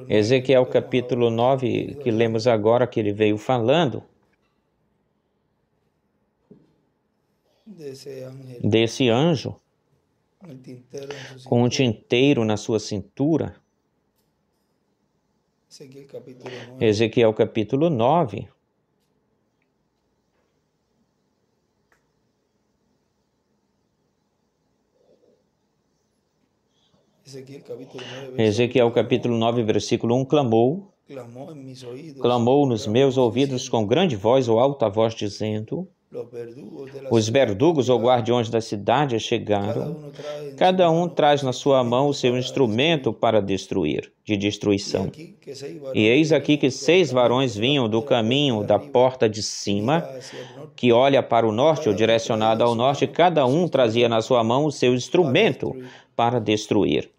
Ezequiel capítulo 9, que lemos agora, que ele veio falando desse anjo com um tinteiro na sua cintura. Ezequiel capítulo 9. Ezequiel capítulo 9, versículo 1, clamou nos meus ouvidos com grande voz ou alta voz, dizendo: os verdugos ou guardiões da cidade chegaram, cada um traz na sua mão o seu instrumento para destruir, de destruição. E eis aqui que 6 varões vinham do caminho da porta de cima, que olha para o norte ou direcionado ao norte, cada um trazia na sua mão o seu instrumento para destruir.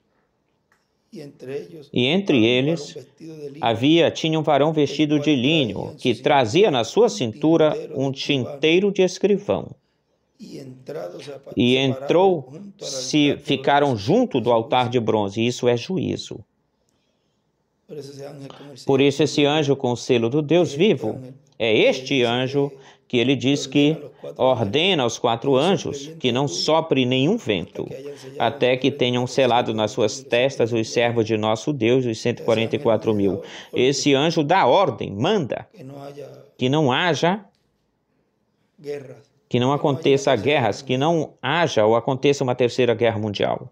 E entre eles tinha um varão vestido de linho, que trazia na sua cintura um tinteiro de escrivão. E ficaram junto do altar de bronze. Isso é juízo. Por isso esse anjo com o selo do Deus vivo, é este anjo que ele diz que ordena aos 4 anjos que não sopre nenhum vento, até que tenham selado nas suas testas os servos de nosso Deus, os 144.000. Esse anjo dá ordem, manda, que não aconteça guerras, que não haja ou aconteça uma 3ª guerra mundial.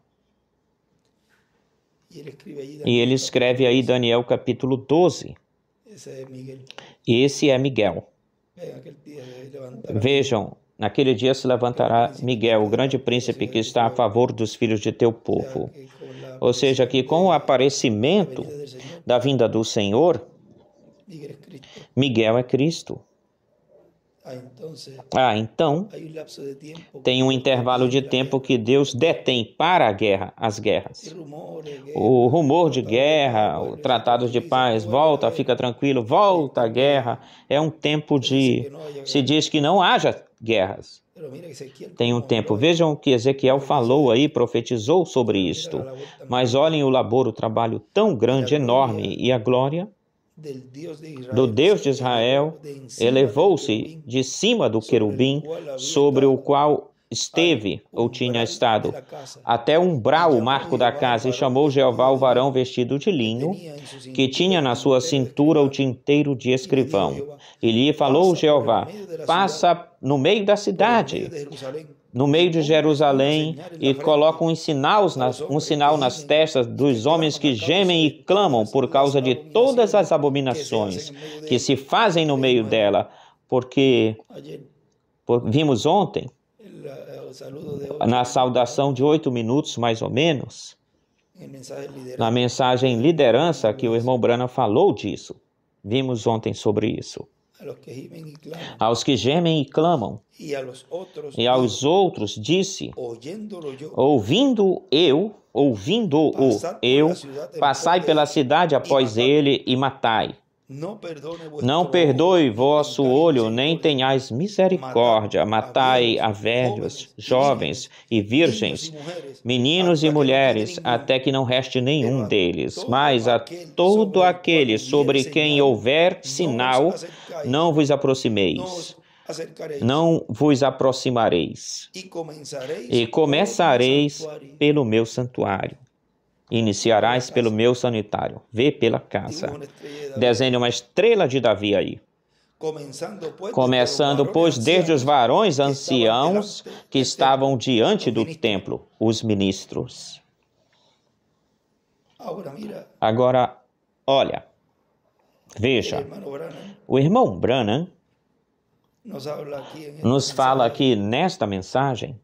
E ele escreve aí Daniel capítulo 12. Esse é Miguel. Vejam, naquele dia se levantará Miguel, o grande príncipe que está a favor dos filhos de teu povo. Ou seja, que com o aparecimento da vinda do Senhor, Miguel é Cristo. Então, tem um intervalo de tempo que Deus detém para as guerras. O rumor de guerra, o tratado de paz, volta, fica tranquilo, volta a guerra. É um tempo se diz que não haja guerras. Tem um tempo. Vejam o que Ezequiel falou aí, profetizou sobre isto. Mas olhem o labor, o trabalho tão grande, enorme, e a glória do Deus de Israel elevou-se de cima do querubim sobre o qual esteve ou tinha estado, até o umbral, o marco da casa, e chamou Jeová o varão vestido de linho, que tinha na sua cintura o tinteiro de escrivão. E lhe falou Jeová: passa no meio da cidade, no meio de Jerusalém, e coloca um sinal nas testas dos homens que gemem e clamam por causa de todas as abominações que se fazem no meio dela, porque vimos ontem, na saudação de 8 minutos, mais ou menos, na mensagem liderança, que o irmão Branham falou disso. Vimos ontem sobre isso. Aos que gemem e clamam, e aos outros disse: ouvindo-o eu, passai pela cidade após ele e matai. Não perdoe vosso olho, nem tenhais misericórdia. Matai a velhos, jovens e virgens, meninos e mulheres, até que não reste nenhum deles. Mas a todo aquele sobre quem houver sinal, não vos aproximeis. Não vos aproximareis. E começareis pelo meu santuário. Iniciarás pelo meu sanitário. Vê pela casa. Desenhe uma estrela de Davi aí. Começando, pois, desde os varões anciãos que estavam diante do templo, os ministros. Agora, olha, veja, o irmão Branham nos fala aqui nesta mensagem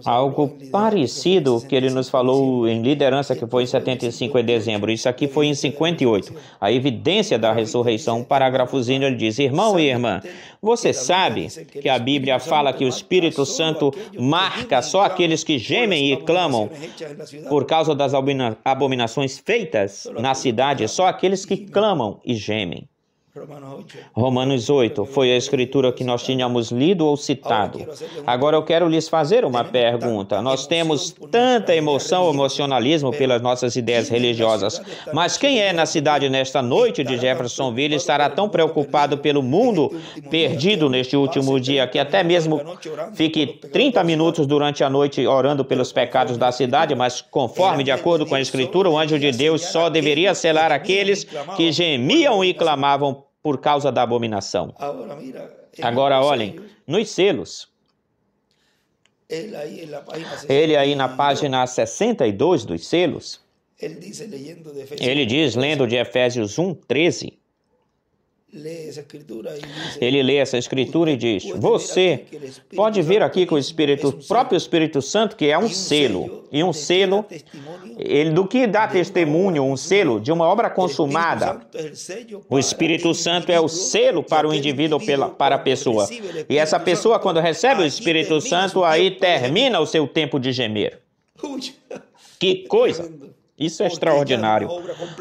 algo parecido que ele nos falou em liderança, que foi em 75 de dezembro. Isso aqui foi em 58. A evidência da ressurreição, um parágrafozinho, ele diz: irmão e irmã, você sabe que a Bíblia fala que o Espírito Santo marca só aqueles que gemem e clamam por causa das abominações feitas na cidade, só aqueles que clamam e gemem. Romanos 8 foi a escritura que nós tínhamos lido ou citado. Agora eu quero lhes fazer uma pergunta. Nós temos tanta emoção, emocionalismo pelas nossas ideias religiosas, mas quem é na cidade nesta noite de Jeffersonville estará tão preocupado pelo mundo perdido neste último dia que até mesmo fique 30 minutos durante a noite orando pelos pecados da cidade, mas conforme de acordo com a escritura, o anjo de Deus só deveria selar aqueles que gemiam e clamavam por causa da abominação. Agora olhem, nos selos, ele aí na página 62 dos selos, ele diz, lendo de Efésios 1:13, ele lê essa escritura e diz, você pode ver aqui que o próprio Espírito Santo, que é um selo, e um selo, ele do que dá testemunho, um selo de uma obra consumada. O Espírito Santo é o selo para o indivíduo, para a pessoa. E essa pessoa, quando recebe o Espírito Santo, aí termina o seu tempo de gemer. Que coisa! Isso é extraordinário,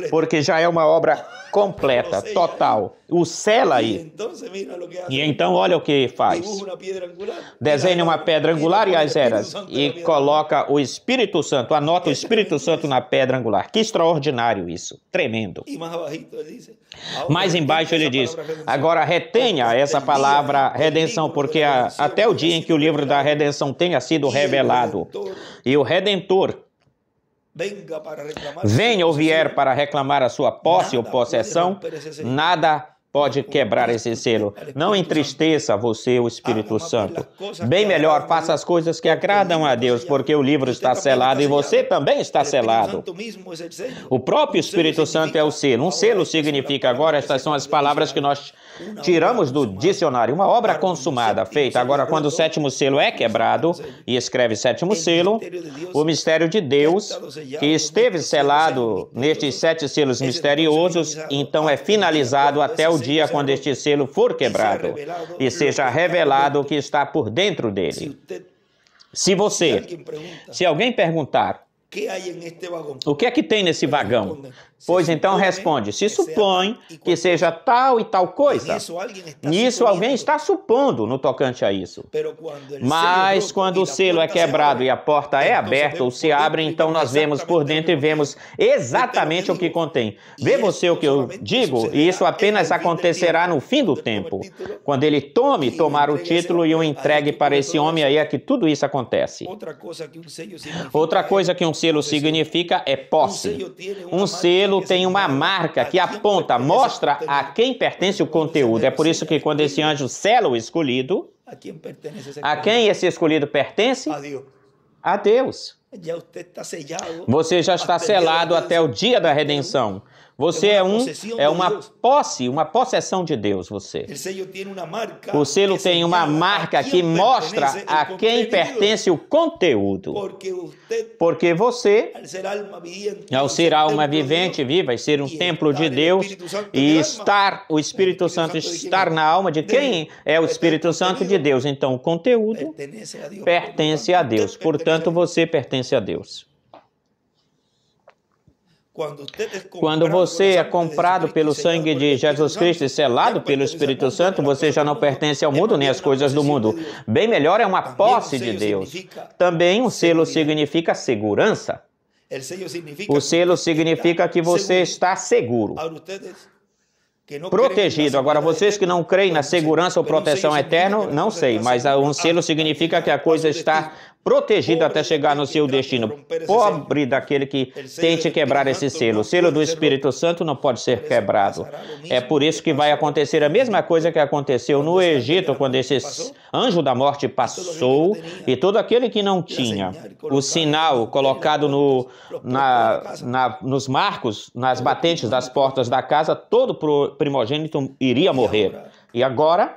porque já é uma obra completa, total. O sela aí. E então olha o que faz. Desenha uma pedra angular e as eras e coloca o Espírito Santo, anota o Espírito Santo na pedra angular. Que extraordinário isso, tremendo. Mais embaixo ele diz, agora retenha essa palavra redenção, porque até o dia em que o livro da redenção tenha sido revelado, e o Redentor venha ou vier para reclamar a sua posse ou possessão, nada pode quebrar esse selo. Não entristeça você, o Espírito Santo. Bem melhor, faça as coisas que agradam a Deus, porque o livro está selado e você também está selado. O próprio Espírito Santo é o selo. Um selo significa, agora, estas são as palavras que nós tiramos do dicionário, uma obra consumada, feita. Agora, quando o sétimo selo é quebrado, e escreve sétimo selo, o mistério de Deus, que esteve selado nestes 7 selos misteriosos, então é finalizado até o dia quando este selo for quebrado e seja revelado o que está por dentro dele. Se alguém perguntar, o que é que tem nesse vagão? Pois então responde, se supõe que seja tal e tal coisa. Nisso alguém está supondo no tocante a isso. Mas quando o selo é quebrado e a porta é aberta ou se abre, então nós vemos por dentro e vemos exatamente o que contém. Vê você o que eu digo? E isso apenas acontecerá no fim do tempo. Quando ele tomar o título e o entregue para esse homem, aí é que tudo isso acontece. Outra coisa que um selo significa é posse. Um selo tem uma marca que aponta, mostra a quem pertence o conteúdo. É por isso que quando esse anjo sela o escolhido, a quem esse escolhido pertence? A Deus. Você já está selado até o dia da redenção. Você é uma posse, uma possessão de Deus, você. O selo tem uma marca que mostra a quem pertence o conteúdo. Porque você, ao ser alma vivente, viva e ser um templo de Deus, e o Espírito Santo estar na alma de quem é o Espírito Santo de Deus. Então, o conteúdo pertence a Deus. Portanto, você pertence a Deus. Quando você é comprado pelo sangue de Jesus Cristo e selado pelo Espírito Santo, você já não pertence ao mundo nem às coisas do mundo. Bem melhor, é uma posse de Deus. Também um selo significa segurança. O selo significa que você está seguro, protegido. Agora, vocês que não creem na segurança ou proteção eterna, não sei, mas um selo significa que a coisa está protegida até chegar no seu destino. Pobre daquele que tente quebrar esse selo. O selo do Espírito Santo não pode ser quebrado. É por isso que vai acontecer a mesma coisa que aconteceu no Egito, quando esse anjo da morte passou, e todo aquele que não tinha o sinal colocado nos marcos, nas batentes das portas da casa, todo primogênito iria morrer. E agora,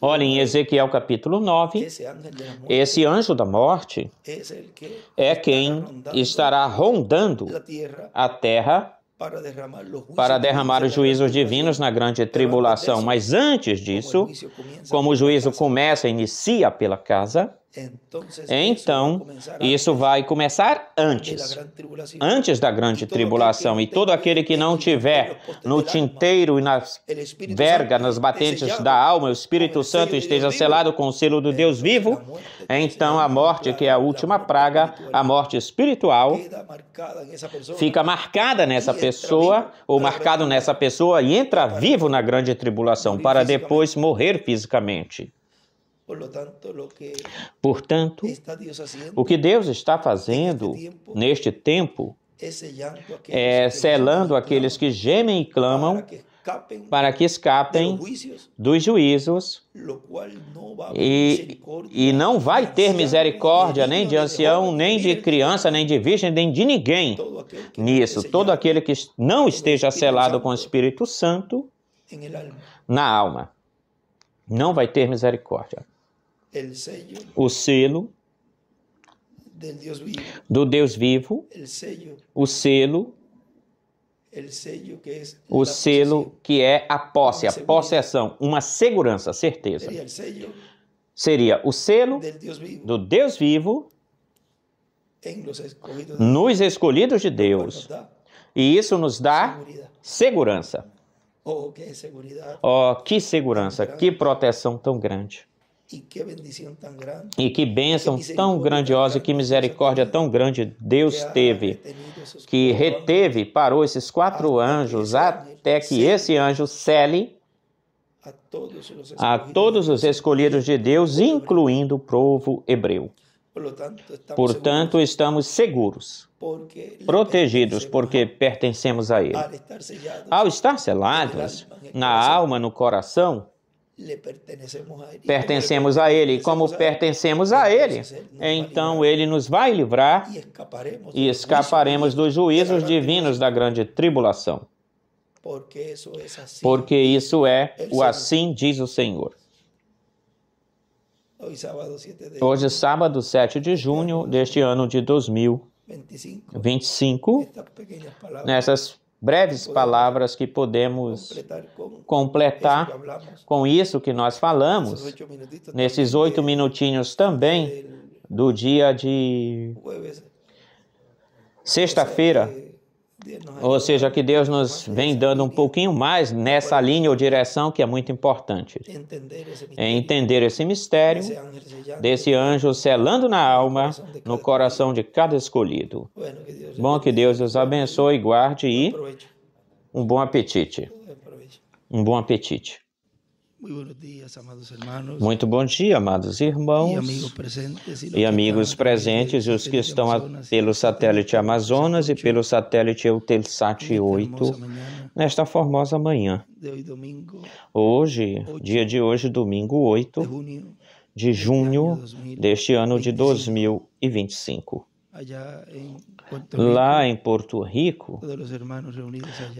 olhem em Ezequiel capítulo 9, esse anjo da morte é quem estará rondando a terra para derramar os juízos divinos na grande tribulação. Mas antes disso, como o juízo inicia pela casa, Então, isso vai começar antes da grande tribulação. E todo aquele que não tiver no tinteiro e na verga, nas batentes da alma, o Espírito Santo esteja selado com o selo do Deus vivo, então a morte, que é a última praga, a morte espiritual, fica marcada nessa pessoa, ou marcado nessa pessoa, e entra vivo na grande tribulação, para depois morrer fisicamente. Portanto, o que Deus está fazendo neste tempo é selando aqueles que gemem e clamam para que escapem dos juízos, e não vai ter misericórdia nem de ancião, nem de criança, nem de virgem, nem de ninguém nisso. Todo aquele que não esteja selado com o Espírito Santo na alma não vai ter misericórdia. O selo do Deus vivo, o selo que é a posse, a possessão, uma segurança, certeza. Seria o selo do Deus vivo nos escolhidos de Deus. E isso nos dá segurança. Oh, que segurança, que proteção tão grande. E que bênção tão grandiosa e que misericórdia tão grande Deus teve, que reteve, parou esses 4 anjos até que esse anjo cele a todos os escolhidos de Deus, incluindo o povo hebreu. Portanto, estamos seguros, protegidos, porque pertencemos a Ele. Ao estar selados na alma, no coração, pertencemos a Ele. E como pertencemos a Ele, então Ele nos vai livrar e escaparemos dos juízos divinos da grande tribulação. Porque isso é o assim diz o Senhor. Hoje, sábado, 7 de junho deste ano de 2025, nessas breves palavras que podemos completar com isso que nós falamos, nesses 8 minutinhos também do dia de sexta-feira, ou seja, que Deus nos vem dando um pouquinho mais nessa linha ou direção que é muito importante. É entender esse mistério desse anjo selando na alma, no coração de cada escolhido. Bom, que Deus os abençoe, guarde e um bom apetite. Um bom apetite. Muito bom dia, amados irmãos e amigos presentes, e os que estão pelo satélite Amazonas e pelo satélite Eutelsat 8, nesta formosa manhã. Hoje, dia de hoje, domingo 8 de junho deste ano de 2025. Lá em Porto Rico,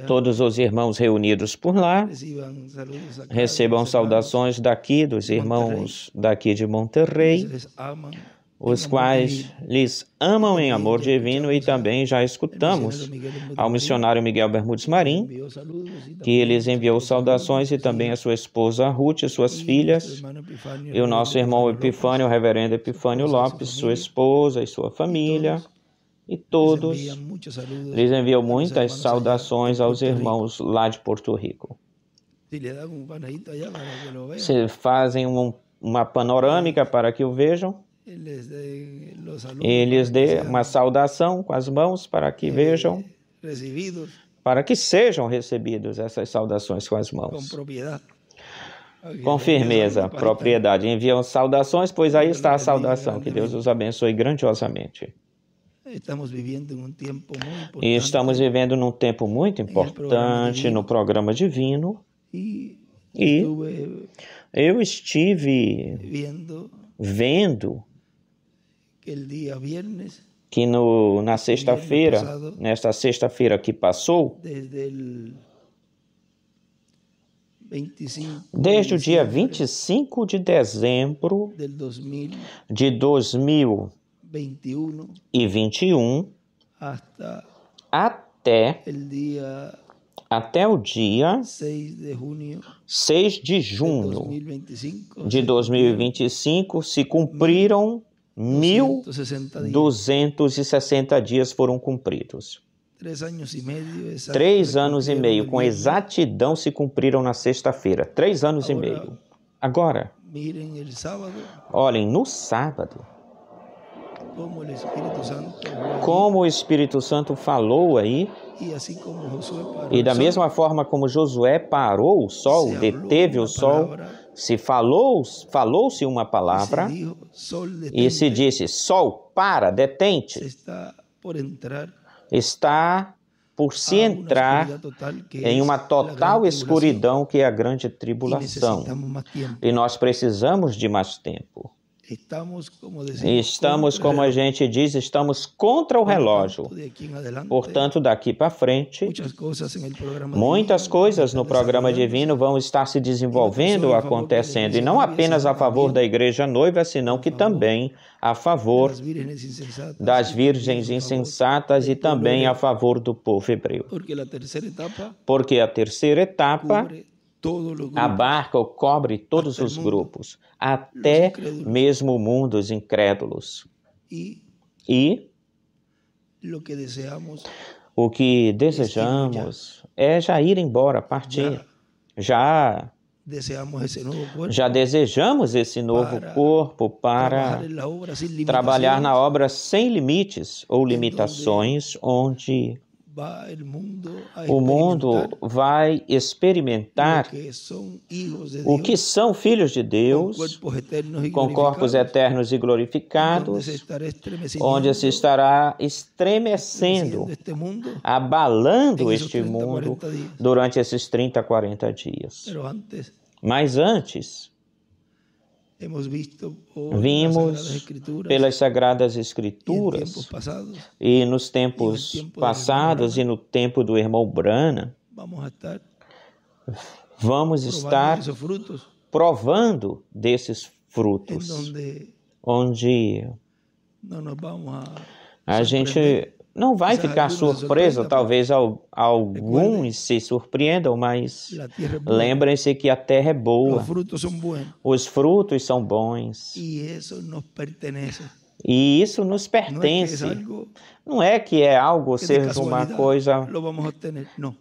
todos os irmãos reunidos por lá recebam saudações daqui, dos irmãos daqui de Monterrey, os quais lhes amam em amor divino, e também já escutamos ao missionário Miguel Bermudes Marim, que lhes enviou saudações, e também a sua esposa Ruth e suas filhas, e o nosso irmão Epifânio, o reverendo Epifânio Lopes, sua esposa e sua família, e todos lhes enviam muitas saudações aos irmãos lá de Porto Rico. Se fazem uma panorâmica para que o vejam, e lhes dê uma saudação com as mãos para que vejam, para que sejam recebidos essas saudações com as mãos. Com firmeza, propriedade. Enviam saudações, pois aí está a saudação. Que Deus os abençoe grandiosamente. E estamos vivendo num tempo muito importante no programa divino. E eu estive vendo que na sexta-feira, nesta sexta-feira que passou, desde o dia 25 de dezembro de 2021 até até o dia 6 de junho de 2025 se cumpriram 1.260 dias foram cumpridos. 3 anos e meio, com exatidão, se cumpriram na sexta-feira. 3 anos e meio. Agora, olhem, no sábado, como o Espírito Santo falou aí, e da mesma forma como Josué parou o sol, deteve o sol, falou-se uma palavra e se disse: sol, para, detente. Está por se entrar em uma total escuridão que é a grande tribulação. E nós precisamos de mais tempo. Estamos, como a gente diz, estamos contra o relógio. Portanto, daqui para frente, muitas coisas no programa divino vão estar se desenvolvendo, acontecendo, e não apenas a favor da igreja noiva, senão que também a favor das virgens insensatas e também a favor do povo hebreu. Porque a terceira etapa abarca ou cobre todos os grupos, até mesmo mundos incrédulos. E o que desejamos é já ir embora, partir. Já desejamos esse novo corpo para trabalhar na obra sem limites ou limitações, onde o mundo vai experimentar o que são filhos de Deus, com corpos eternos e glorificados, onde se estará estremecendo, abalando este mundo durante esses 30, 40 dias. Mas antes, vimos pelas Sagradas Escrituras e nos tempos passados e no tempo do irmão Branham, vamos estar provando desses frutos, onde a gente não vai ficar surpresa, talvez alguns se surpreendam, mas lembrem-se que a terra é boa, os frutos são bons e isso nos pertence. Não é que é algo, ou seja, uma coisa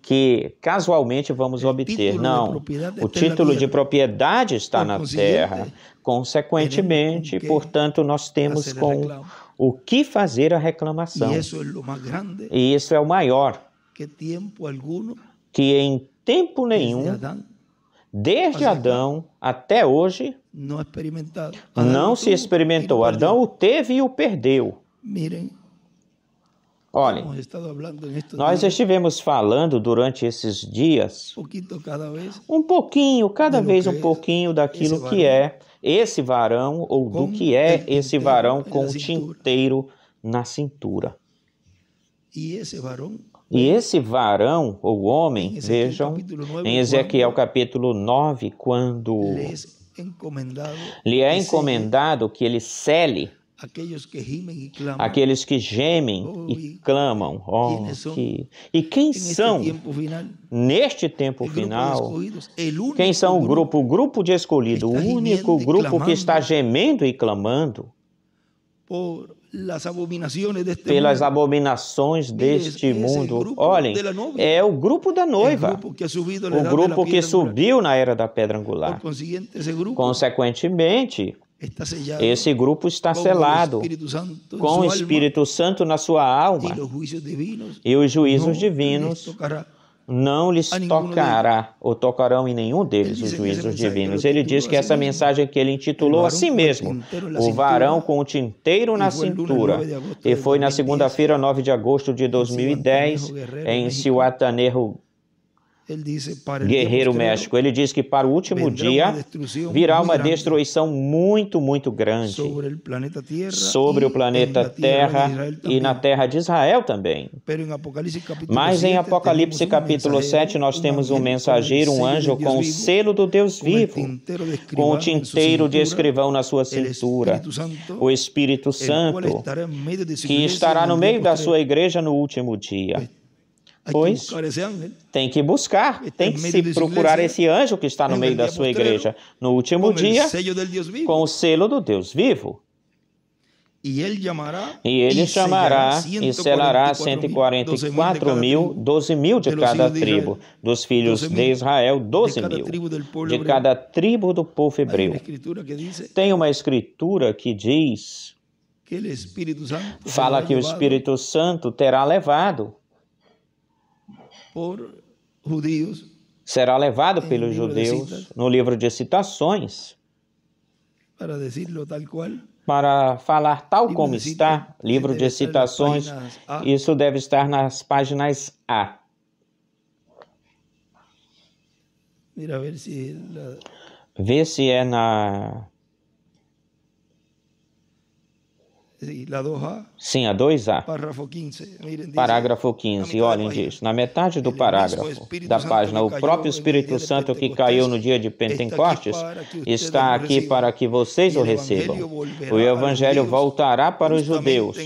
que casualmente vamos obter, não. O título de propriedade está na terra. Consequentemente, portanto, nós temos com o que fazer a reclamação. E isso é o maior, que em tempo nenhum, desde Adão até hoje, não se experimentou. Adão o teve e o perdeu. Olhem, nós estivemos falando durante esses dias um pouquinho, cada vez um pouquinho daquilo que é esse varão, ou do que é esse varão com o tinteiro na cintura. E esse varão, ou homem, vejam, em Ezequiel capítulo 9, quando lhe é encomendado que ele cele aqueles que gemem e clamam. E quem são, neste tempo final, quem são o grupo? O grupo de escolhido, o único grupo que está gemendo e clamando pelas abominações deste mundo. Olhem, é o grupo da noiva, o grupo que subiu na era da pedra angular. Consequentemente, esse grupo está selado com o Espírito Santo na sua alma, e os juízos divinos não lhes tocará, ou tocarão em nenhum deles os juízos divinos. Ele diz que essa mensagem que ele intitulou assim mesmo, o varão com o tinteiro na cintura, e foi na segunda-feira, 9 de agosto de 2010, em Zihuatanejo, Guerreiro, México. Ele diz que para o último dia virá uma destruição muito, muito grande sobre o planeta Terra e na terra de Israel também. Mas em Apocalipse capítulo 7 nós temos um mensageiro, um anjo com o selo do Deus vivo, com o tinteiro de escrivão na sua cintura, o Espírito Santo, que estará no meio da sua igreja no último dia. Pois tem que buscar, tem que se procurar esse anjo que está no meio da sua igreja no último dia, com o selo do Deus vivo. E ele chamará e selará 144 mil, 12 mil de cada tribo, dos filhos de Israel, 12 mil, de cada tribo do povo hebreu. Tem uma escritura que diz, fala que o Espírito Santo terá levado, será levado pelos judeus no livro de Citações, para falar tal como está, livro de Citações, isso deve estar nas páginas A. Vê se é na... Sim, a 2A. Parágrafo 15. Olhem disso. Na metade do parágrafo da página, o próprio Espírito Santo que caiu no dia de Pentecostes está aqui para que vocês o recebam. O Evangelho voltará para os judeus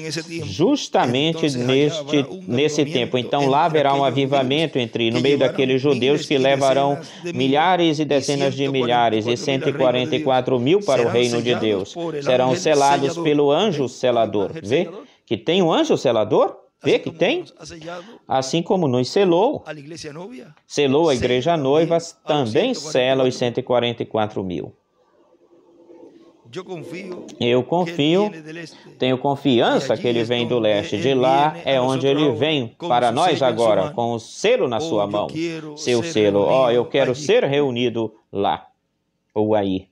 justamente nesse tempo. Então lá haverá um avivamento no meio daqueles judeus que levarão milhares e dezenas de milhares e 144 mil para o reino de Deus. Serão selados pelo anjo selador. Vê que tem um anjo selador? Vê que tem? Assim como nos selou a igreja noiva, também sela os 144 mil. Eu confio, tenho confiança que ele vem do leste. De lá é onde ele vem para nós agora, com o selo na sua mão. Seu selo. Eu quero ser reunido lá ou aí.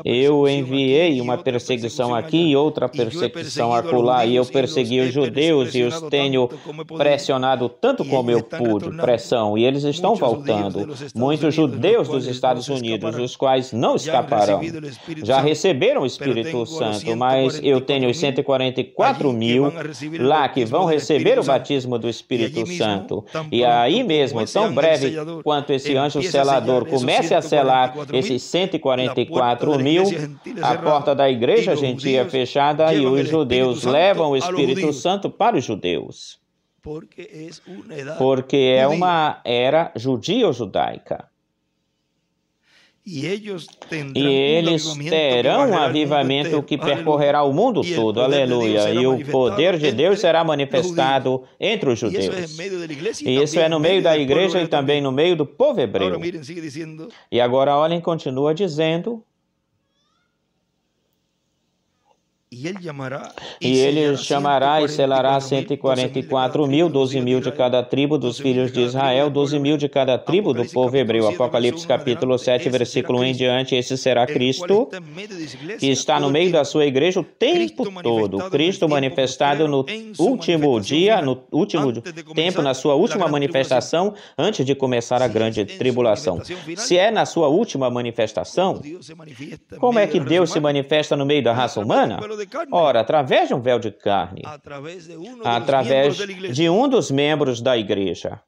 Eu enviei uma perseguição aqui e outra perseguição acolá, e eu persegui os judeus e os tenho pressionado tanto como eu pude, pressão, e eles estão voltando. Muitos judeus dos Estados Unidos, os quais não escaparão, já receberam o Espírito Santo, mas eu tenho os 144 mil lá que vão receber o batismo do Espírito Santo. E aí mesmo, tão breve quanto esse anjo selador comece a selar esses 144 mil, a porta da igreja gentia é fechada e os judeus levam o Espírito Santo para os judeus. Porque é uma era judio-judaica. E eles terão um avivamento que percorrerá o mundo todo, aleluia, e o poder de Deus será manifestado entre os judeus. E isso é no meio da igreja e também no meio do povo hebreu. E agora, olhem, continua dizendo... E ele chamará e selará 144 mil, 12 mil de cada tribo dos filhos de Israel, 12 mil de cada tribo do povo hebreu. Apocalipse capítulo 7, versículo 1 em diante. Esse será Cristo, que está no meio da sua igreja o tempo todo. Cristo manifestado no último dia, no último tempo, na sua última manifestação, antes de começar a grande tribulação. Se é na sua última manifestação, como é que Deus se manifesta no meio da raça humana? Ora, através de um véu de carne, através de um dos membros da igreja.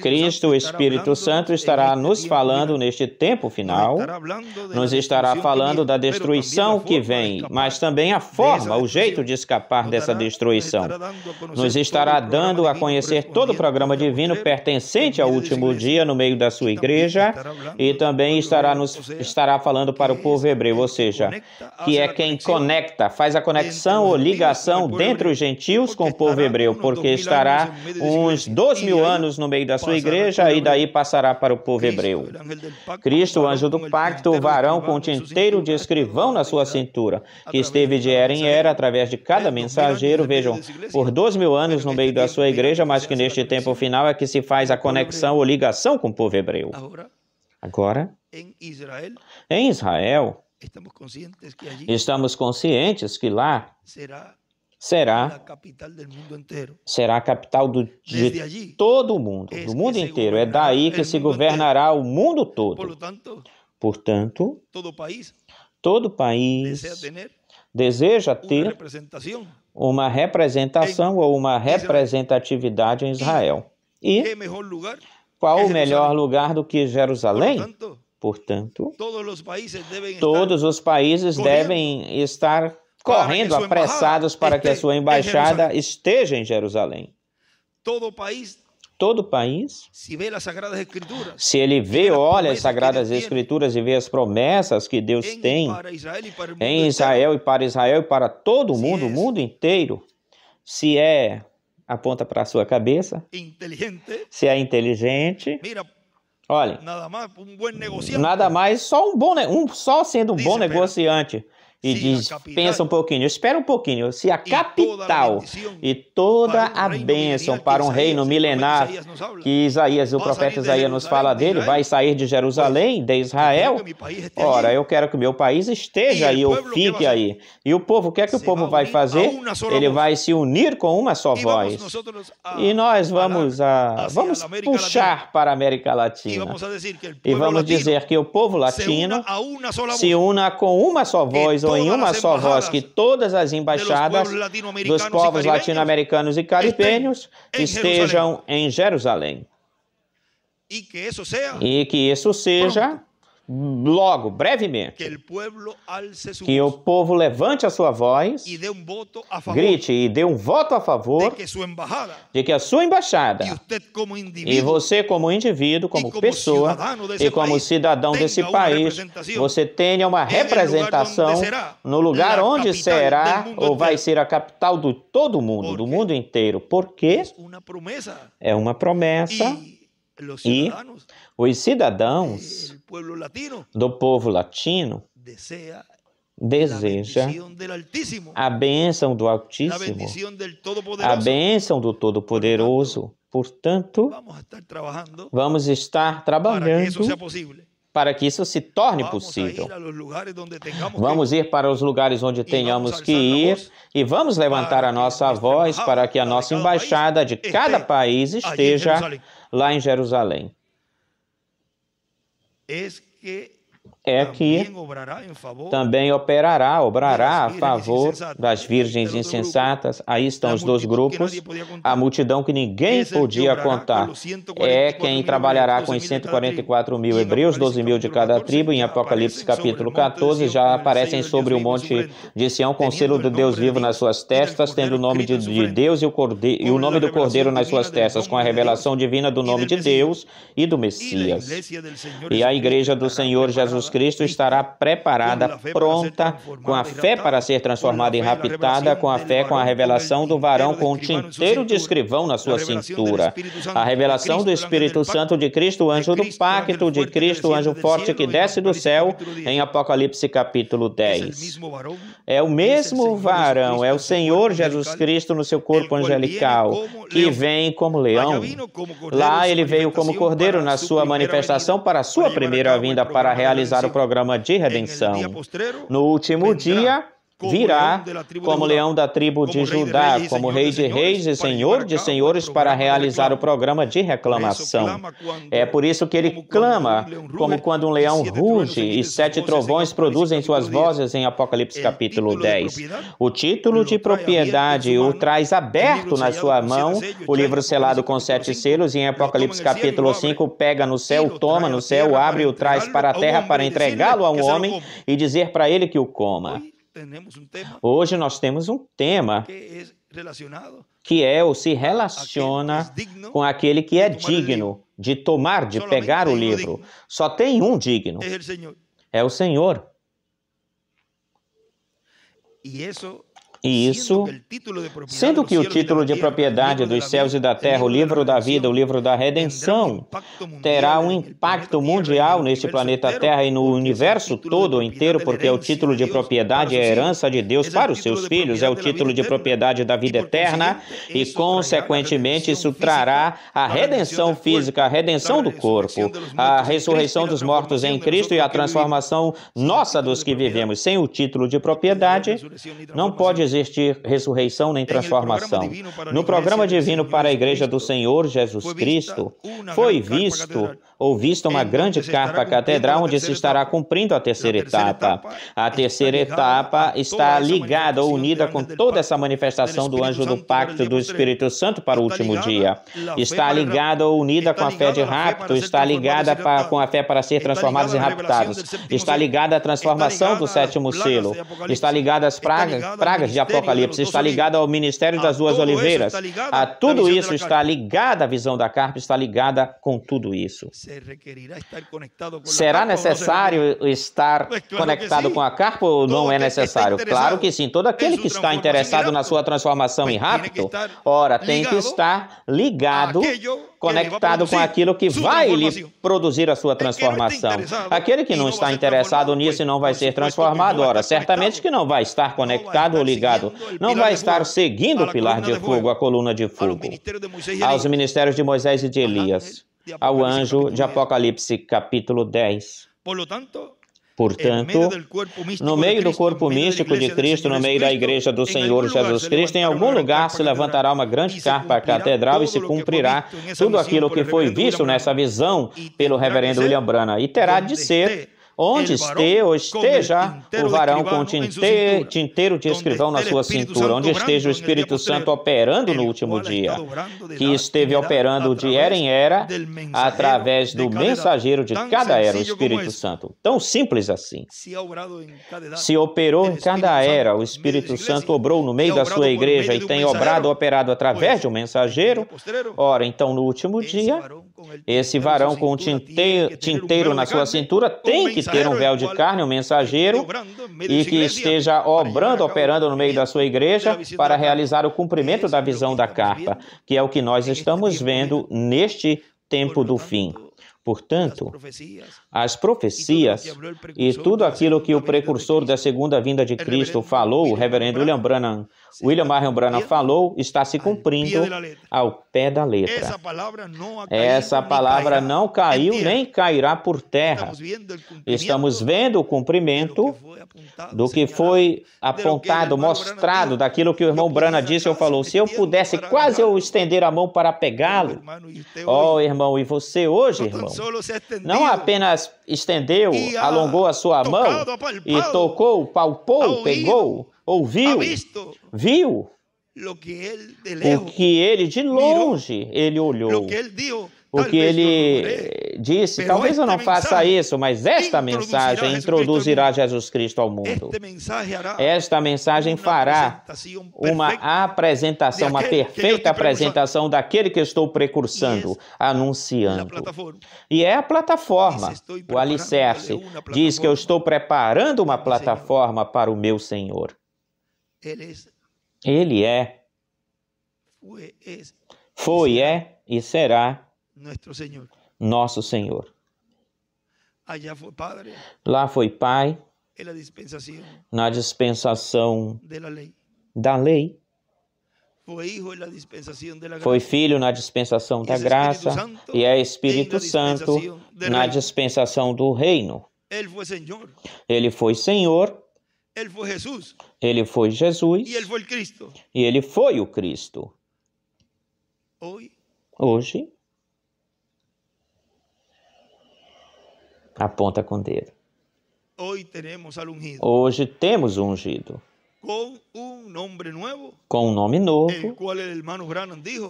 Cristo, o Espírito Santo, estará nos falando neste tempo final, nos estará falando da destruição que vem, mas também a forma, o jeito de escapar dessa destruição. Nos estará dando a conhecer todo o programa divino pertencente ao último dia no meio da sua igreja e também estará falando para o povo hebreu, ou seja, que é quem conecta, faz a conexão ou ligação dentre os gentios com o povo hebreu, porque estará uns 12 mil anos no meio da sua igreja e daí passará para o povo hebreu. Cristo, o anjo do pacto, o varão com tinteiro de escrivão na sua cintura, que esteve de era em era através de cada mensageiro, vejam, por 12 mil anos no meio da sua igreja, mas que neste tempo final é que se faz a conexão ou ligação com o povo hebreu. Agora, em Israel, estamos conscientes que lá será a capital de todo o mundo, do mundo inteiro. É daí que se governará o mundo todo. Portanto, todo país deseja ter uma representação ou uma representatividade em Israel. E qual o melhor lugar do que Jerusalém? Portanto, todos os países devem estar correndo apressados para que a sua embaixada esteja em Jerusalém. Todo país, se ele vê, olha as Sagradas Escrituras e vê as promessas que Deus tem em Israel e para todo mundo, o mundo inteiro, se aponta para a sua cabeça, se é inteligente, olha, nada mais, só sendo um bom negociante. E diz, pensa um pouquinho, espera um pouquinho, se a capital e toda a bênção para um reino milenar que Isaías, o profeta Isaías nos fala dele, vai sair de Jerusalém, de Israel, ora, eu quero que o meu país esteja aí, ou fique aí. E o povo, o que é que o povo vai fazer? Ele vai se unir com uma só voz. E nós vamos puxar para a América Latina. E vamos dizer que o povo latino se una com uma só voz, em uma só voz, que todas as embaixadas dos povos latino-americanos e caribenhos estejam em Jerusalém. E que isso seja logo, brevemente, que o povo levante a sua voz, grite e dê um voto a favor de que a sua embaixada e você como indivíduo, como pessoa e como cidadão desse país, você tenha uma representação no lugar onde será ou vai ser a capital de todo mundo, do mundo inteiro. Porque é uma promessa. E os cidadãos do povo latino desejam a bênção do Altíssimo, a bênção do Todo-Poderoso. Portanto, vamos estar trabalhando para que isso se torne possível. Vamos ir para os lugares onde tenhamos que ir e vamos levantar a nossa voz para que a nossa embaixada de cada país esteja lá em Jerusalém. É que também obrará a favor das virgens insensatas. Aí estão os dois grupos, a multidão que ninguém podia contar. É quem trabalhará com os 144 mil hebreus, 12 mil de cada tribo. Em Apocalipse capítulo 14 já aparecem sobre o monte de Sião com o selo do Deus vivo nas suas testas, tendo o nome de Deus e o nome do Cordeiro nas suas testas, com a revelação divina do nome de Deus e do Messias. E a igreja do Senhor Jesus Cristo estará preparada, pronta, com a fé para ser transformada e raptada, com a fé, com a revelação do varão com um tinteiro de escrivão na sua cintura, a revelação do Espírito Santo de Cristo, anjo do pacto de Cristo, anjo forte que desce do céu, em Apocalipse capítulo 10. É o mesmo varão, é o Senhor Jesus Cristo no seu corpo angelical, que vem como leão. Lá ele veio como cordeiro na sua manifestação para a sua primeira vinda, para realizar o programa de redenção. No último dia, virá como leão da tribo de Judá, como rei de reis e senhor de senhores, para realizar o programa de reclamação. É por isso que ele clama, como quando um leão ruge e 7 trovões produzem suas vozes, em Apocalipse capítulo 10. O título de propriedade o traz aberto na sua mão, o livro selado com 7 selos, e em Apocalipse capítulo 5 pega no céu, toma no céu, abre e o traz para a terra para entregá-lo a um homem e dizer para ele que o coma. Hoje nós temos um tema que se relaciona com aquele que é digno de tomar, de pegar o livro. Só tem um digno, é o Senhor. E isso, sendo que o título de propriedade dos céus e da terra, o livro da vida, o livro da redenção, terá um impacto mundial neste planeta Terra e no universo todo inteiro, porque é o título de propriedade, é a herança de Deus para os seus filhos, é o título de propriedade da vida eterna e, consequentemente, isso trará a redenção física, a redenção do corpo, a ressurreição dos mortos em Cristo e a transformação nossa dos que vivemos. Sem o título de propriedade, não pode existir ressurreição nem transformação. No programa divino para a Igreja do Senhor Jesus Cristo, foi vista uma grande carpa catedral onde se estará cumprindo a terceira etapa. A terceira etapa está ligada ou unida com toda essa manifestação do anjo do pacto do Espírito Santo para o último dia. Está ligada ou unida com a fé de rapto, está ligada com a fé para ser transformados e raptados, está ligada à transformação do sétimo selo, está ligada às pragas de Apocalipse, está ligada ao ministério das duas oliveiras. A tudo isso está ligada, a visão da carpa está ligada com tudo isso. Será necessário estar conectado com a carpa ou não é necessário? Claro que sim. Todo aquele que está interessado na sua transformação em rapto, ora, tem que estar ligado, conectado com aquilo que vai lhe produzir a sua transformação. Aquele que não está interessado nisso e não vai ser transformado, ora, certamente que não vai estar conectado ou ligado, não vai estar seguindo o pilar de fogo, a coluna de fogo, aos ministérios de Moisés e de Elias, ao anjo de Apocalipse, capítulo 10. Portanto, no meio do corpo místico de Cristo, no meio da Igreja do Senhor Jesus Cristo, em algum lugar se levantará uma grande carpa catedral e se cumprirá tudo aquilo que foi visto nessa visão pelo reverendo William Branham. E terá de ser onde esteja o varão com tinteiro de escrivão na sua cintura, onde esteja o Espírito Santo operando no último dia, que esteve operando de era em era, através do mensageiro de cada era, o Espírito Santo. Tão simples assim. Se operou em cada era, o Espírito Santo obrou no meio da sua igreja e tem operado através de um mensageiro, ora, então no último dia, esse varão com tinteiro na sua cintura tem que ter um véu de carne, um mensageiro, e que esteja operando no meio da sua igreja para realizar o cumprimento da visão da carpa, que é o que nós estamos vendo neste tempo do fim. Portanto, as profecias e tudo aquilo que o precursor da segunda vinda de Cristo falou, o reverendo William Marion Branham falou, está se cumprindo ao pé da letra. Essa palavra não caiu nem cairá por terra. Estamos vendo o cumprimento do que foi apontado, mostrado, daquilo que o irmão Branham disse ou falou. Se eu pudesse quase eu estender a mão para pegá-lo. Oh, irmão, e você hoje, irmão, não apenas estendeu, alongou a sua mão e tocou, palpou, pegou, ouviu, viu o que ele de longe ele olhou, o que ele disse. Talvez eu não faça isso, mas esta mensagem introduzirá Jesus Cristo ao mundo. Esta mensagem fará uma apresentação, uma perfeita apresentação daquele que eu estou precursando, anunciando. E é a plataforma, o alicerce. Diz que eu estou preparando uma plataforma para o meu Senhor. Ele é, foi, é e será nosso Senhor. Lá foi Pai na dispensação da lei. Foi Filho na dispensação da graça e é Espírito Santo na dispensação do reino. Ele foi Senhor, ele foi Jesus e ele foi o Cristo. Hoje, aponta com o dedo. Hoje temos um ungido. Com um nome novo.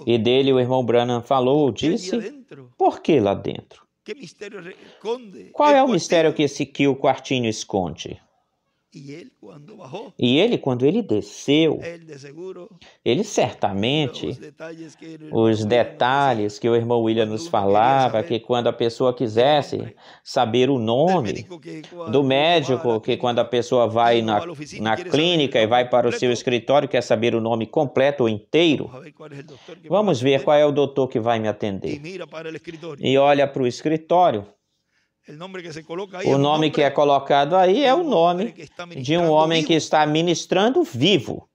E dele o irmão Branham falou, disse, por que lá dentro? Qual é o mistério que o quartinho esconde? E ele, quando ele desceu, ele certamente, os detalhes que o irmão William nos falava, que quando a pessoa quisesse saber o nome do médico, que quando a pessoa vai na clínica e vai para o seu escritório, quer saber o nome completo ou inteiro, vamos ver qual é o doutor que vai me atender. E olha para o escritório. O nome que é colocado aí é o nome de um homem que está ministrando vivo.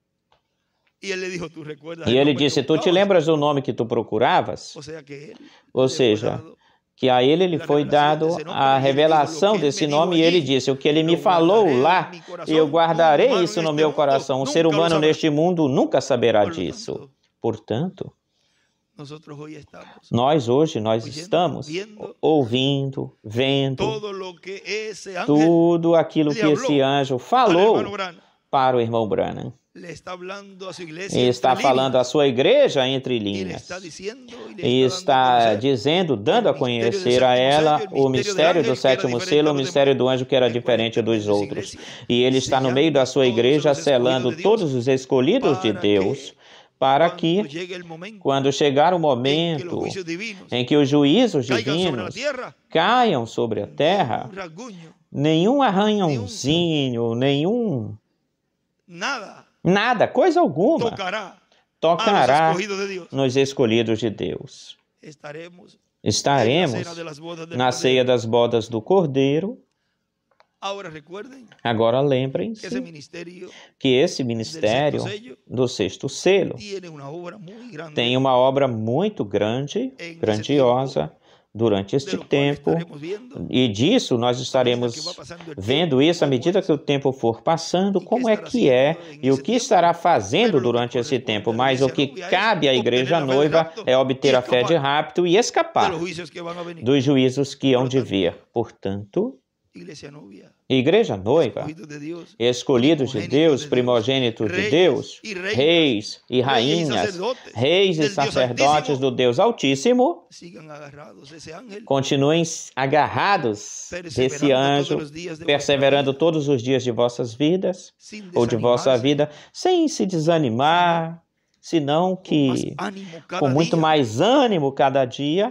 E ele disse, tu te lembras do nome que tu procuravas? Ou seja, que a ele foi dado a revelação desse nome, e ele disse, o que ele me falou lá, eu guardarei isso no meu coração. O ser humano neste mundo nunca saberá disso. Portanto, nós estamos ouvindo, vendo tudo aquilo que esse anjo falou para o irmão Branham. E está falando à sua igreja entre linhas. E está dizendo, dando a conhecer a ela o mistério do sétimo selo, o mistério do anjo que era diferente dos outros. E ele está no meio da sua igreja, selando todos os escolhidos de Deus, para que, quando chegar o momento em que os juízos divinos caiam sobre a terra, nenhum arranhãozinho, nada, coisa alguma, tocará nos escolhidos de Deus. Estaremos na ceia das bodas do Cordeiro. Agora lembrem-se que esse ministério do sexto selo tem uma obra muito grandiosa durante este tempo, e disso nós estaremos vendo isso à medida que o tempo for passando, como é que é e o que estará fazendo durante esse tempo. Mas o que cabe à igreja noiva é obter a fé de rapto e escapar dos juízos que hão de vir. Portanto, igreja noiva, escolhidos de Deus, primogênitos de Deus, reis e rainhas, reis e sacerdotes do Deus Altíssimo, continuem agarrados desse anjo, perseverando todos os dias de vossas vidas, ou de vossa vida, sem se desanimar, senão que com muito mais ânimo cada dia.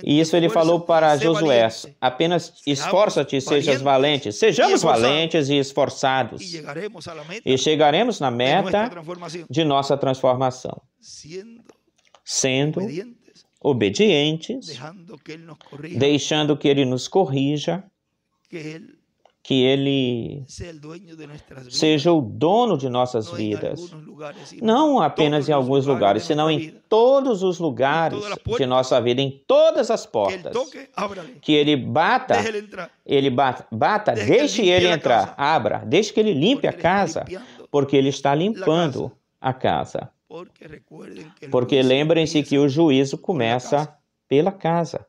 E isso ele falou para Josué, apenas esforça-te e sejas valente. Sejamos valentes e esforçados. E chegaremos na meta de nossa transformação. Sendo obedientes, deixando que Ele nos corrija, que Ele seja o dono de nossas vidas, não apenas em alguns lugares, senão em todos os lugares de nossa vida, em todas as portas. Que Ele bata, deixe Ele entrar, abra, deixe que Ele limpe a casa, porque Ele está limpando a casa. Porque lembrem-se que o juízo começa pela casa.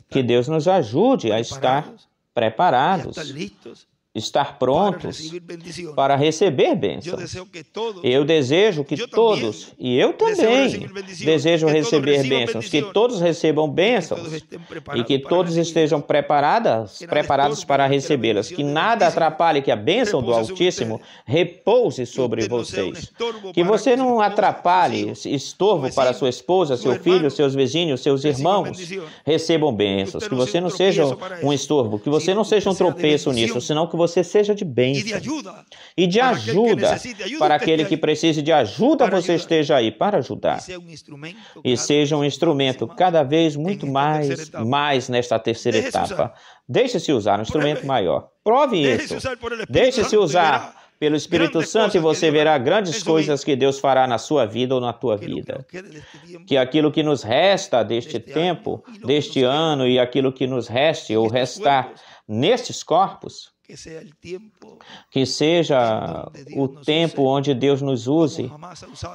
Que Deus nos ajude a estar preparados, estar prontos para receber bênçãos. Eu desejo que todos, e eu também desejo receber bênçãos, que todos recebam bênçãos e que todos estejam preparados para recebê-las. Que nada atrapalhe que a bênção do Altíssimo repouse sobre vocês. Que você não atrapalhe, estorvo para sua esposa, seu filho, seus vizinhos, seus irmãos recebam bênçãos. Que você não seja um estorvo, que você não seja um tropeço nisso, senão que você seja de bênção e de ajuda. Para aquele que precise de ajuda, você esteja aí para ajudar. E seja um instrumento cada vez muito mais nesta terceira etapa. Deixe-se usar um instrumento maior. Prove isso. Deixe-se usar pelo Espírito Santo e você verá grandes coisas que Deus fará na sua vida ou na tua vida. Que aquilo que nos resta deste tempo, deste ano, e aquilo que nos reste ou restar nestes corpos, que seja o tempo onde Deus nos use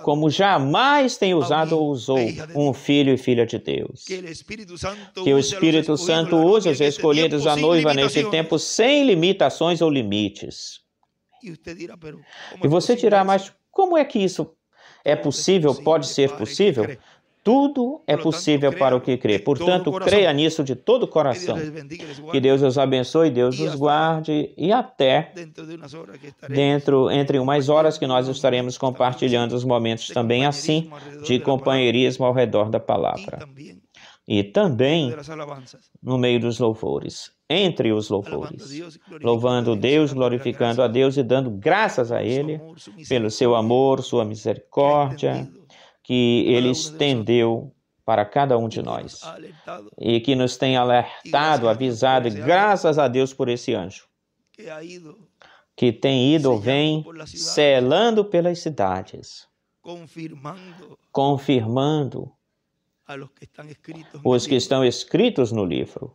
como jamais tem usado ou usou um filho e filha de Deus. Que o Espírito Santo use os escolhidos da noiva neste tempo sem limitações ou limites. E você dirá, mas como é que isso é possível, pode ser possível? Tudo é possível para o que crê. Portanto, creia nisso de todo o coração. Que Deus os abençoe, Deus os guarde, e até entre umas horas que nós estaremos compartilhando os momentos também assim de companheirismo ao redor da palavra. E também no meio dos louvores, entre os louvores, louvando Deus, glorificando a Deus e dando graças a Ele pelo seu amor, sua misericórdia, que Ele estendeu para cada um de nós e que nos tem alertado, avisado, e graças a Deus por esse anjo que tem ido ou vem selando pelas cidades, confirmando os que estão escritos no livro.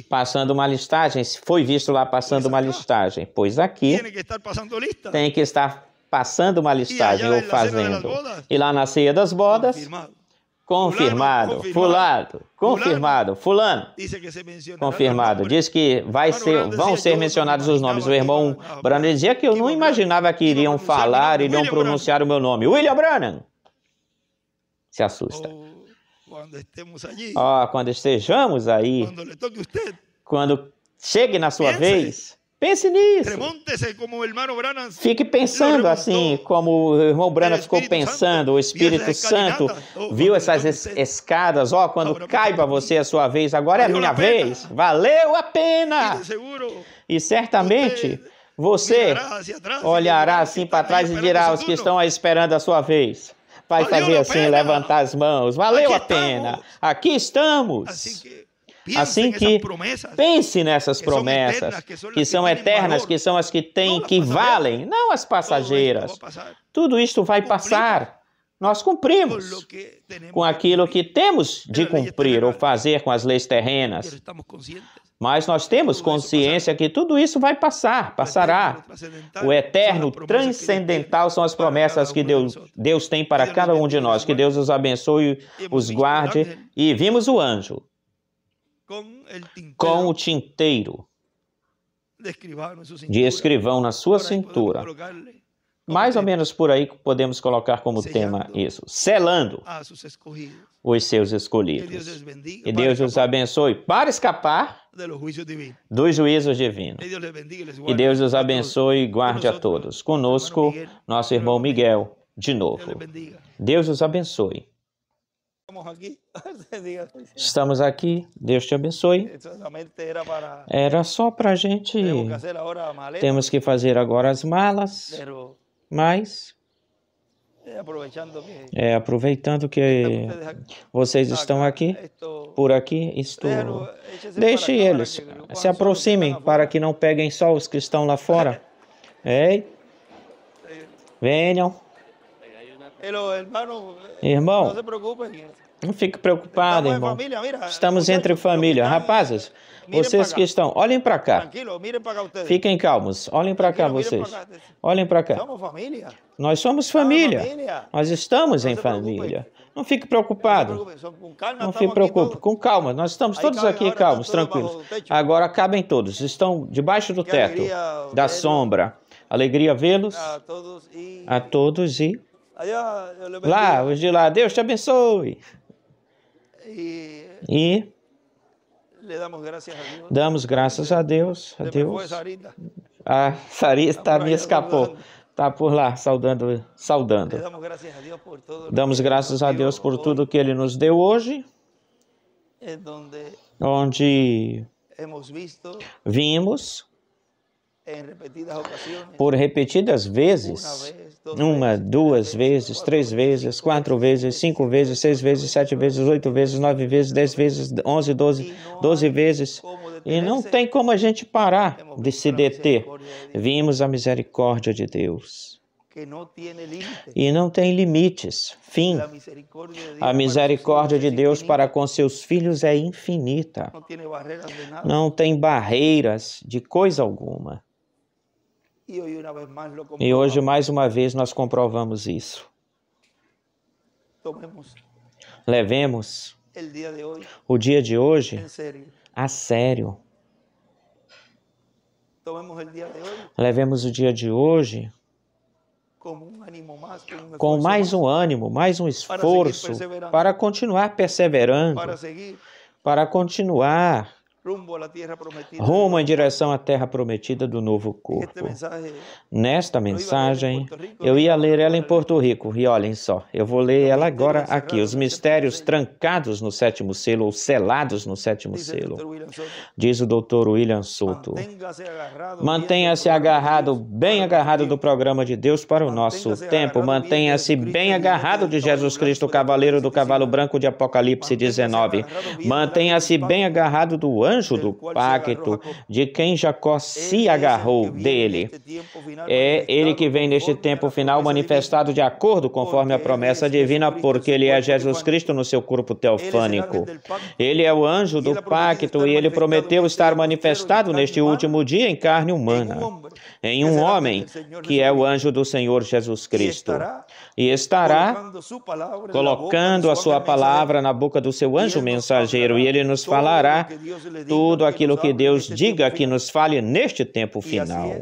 Passando uma listagem, foi visto lá passando uma listagem. Pois aqui tem que estar passando uma listagem ou fazendo. E lá na ceia das bodas, confirmado, fulano, confirmado, fulano, confirmado. Diz que vão ser mencionados os nomes. O irmão Branham dizia que eu não imaginava que iriam falar, iriam pronunciar o meu nome. William Branham. Se assusta. Quando estejamos aí, quando chegue na sua vez, pense nisso. Fique pensando assim, como o irmão Branham ficou pensando. O Espírito Santo viu essas escadas. Quando caiba você a sua vez, agora é a minha vez. Valeu a pena. E certamente você olhará assim para trás e dirá aos que estão aí esperando a sua vez. Vai fazer assim, levantar as mãos. Valeu a pena. Aqui estamos. Assim que pense nessas promessas que são eternas, que são as que valem, não as passageiras. Tudo isto vai passar. Nós cumprimos com aquilo que temos de cumprir ou fazer com as leis terrenas. Mas nós temos consciência que tudo isso vai passar, passará. O eterno, transcendental são as promessas que Deus tem para cada um de nós. Que Deus os abençoe, os guarde. E vimos o anjo com o tinteiro de escrivão na sua cintura. Mais ou menos por aí podemos colocar como tema isso. Selando os seus escolhidos. E Deus os abençoe para escapar dos juízos divinos. E Deus os abençoe e guarde a todos. Conosco, nosso irmão Miguel, de novo. Deus os abençoe. Estamos aqui, Deus te abençoe. Era só para a gente. Temos que fazer agora as malas, mas aproveitando que vocês estão aqui, por aqui, deixe eles se aproximem para que não peguem só os que estão lá fora. Ei, venham. Irmão, não fique preocupado, irmão. Estamos entre família. Rapazes, vocês que estão, olhem para cá. Fiquem calmos. Olhem para cá, vocês. Olhem para cá. Nós somos família. Nós estamos em família. Não fique preocupado. Não fique preocupe. Com calma. Nós estamos todos aqui calmos, tranquilos. Agora cabem todos. Estão debaixo do teto, da sombra. Alegria vê-los. A todos e lá, os de lá. Deus te abençoe. E damos graças a Deus. A Sarita me escapou. Está por lá, saudando. Damos graças a Deus por tudo que Ele nos deu hoje, onde vimos por repetidas vezes, 1, 2 vezes, 3 vezes, 4 vezes, 5 vezes, 6 vezes, 7 vezes, 8 vezes, 9 vezes, 10 vezes, 11, 12 vezes. E não tem como a gente parar de se deter. Vimos a misericórdia de Deus. E não tem limites. Fim. A misericórdia de Deus para com seus filhos é infinita. Não tem barreiras de coisa alguma. E hoje, mais uma vez, nós comprovamos isso. Levemos o dia de hoje a sério. Levemos o dia de hoje com mais um ânimo, mais um esforço para continuar perseverando, para continuar rumo em direção à terra prometida do novo corpo. Nesta mensagem, eu ia ler ela em Porto Rico, e olhem só, eu vou ler ela agora aqui, os mistérios trancados no 7º selo, ou selados no 7º selo. Diz o Dr. William Soto. Mantenha-se agarrado, bem agarrado do programa de Deus para o nosso tempo. Mantenha-se bem agarrado de Jesus Cristo, o cavaleiro do cavalo branco de Apocalipse 19. Mantenha-se bem agarrado do anjo do pacto, de quem Jacó se agarrou dele. É ele que vem neste tempo final manifestado de acordo conforme a promessa divina, porque ele é Jesus Cristo no seu corpo teofânico. Ele é o anjo do pacto e ele prometeu estar manifestado neste último dia em carne humana, em um homem que é o anjo do Senhor Jesus Cristo. E estará colocando a sua palavra na boca do seu anjo mensageiro, e ele nos falará tudo aquilo que Deus diga que nos fale neste tempo final.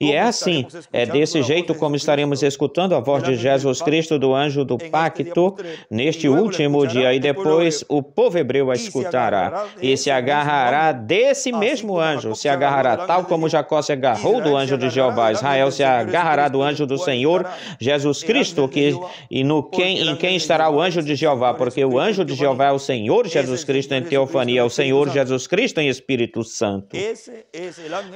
E é assim, é desse jeito como estaremos escutando a voz de Jesus Cristo, do anjo do pacto, neste último dia. E depois o povo hebreu a escutará e se agarrará desse mesmo anjo, se agarrará tal como Jacó se agarrou do anjo de Jeová. Israel se agarrará do anjo do Senhor, Jesus Cristo, em quem estará o anjo de Jeová, porque o anjo de Jeová é o Senhor Jesus Cristo em teofania, é o Senhor Jesus Cristo em Espírito Santo.